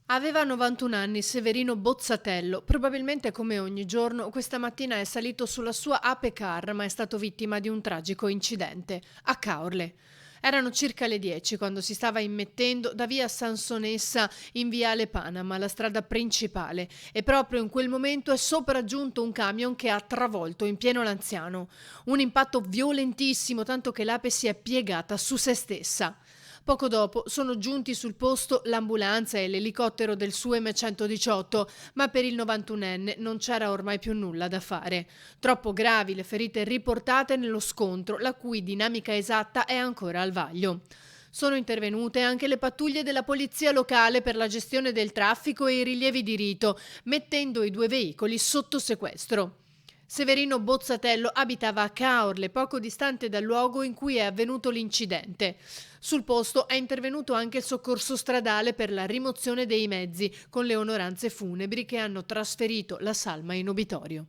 Aveva 91 anni Severino Bozzatello. Probabilmente come ogni giorno, questa mattina è salito sulla sua Ape Car, ma è stato vittima di un tragico incidente a Caorle. Erano circa le 10 quando si stava immettendo da via Sansonessa in viale Panama, la strada principale, e proprio in quel momento è sopraggiunto un camion che ha travolto in pieno l'anziano. Un impatto violentissimo, tanto che l'ape si è piegata su se stessa. Poco dopo sono giunti sul posto l'ambulanza e l'elicottero del SUEM 118, ma per il 91enne non c'era ormai più nulla da fare. Troppo gravi le ferite riportate nello scontro, la cui dinamica esatta è ancora al vaglio. Sono intervenute anche le pattuglie della polizia locale per la gestione del traffico e i rilievi di rito, mettendo i due veicoli sotto sequestro. Severino Bozzatello abitava a Caorle, poco distante dal luogo in cui è avvenuto l'incidente. Sul posto è intervenuto anche il soccorso stradale per la rimozione dei mezzi, con le onoranze funebri che hanno trasferito la salma in obitorio.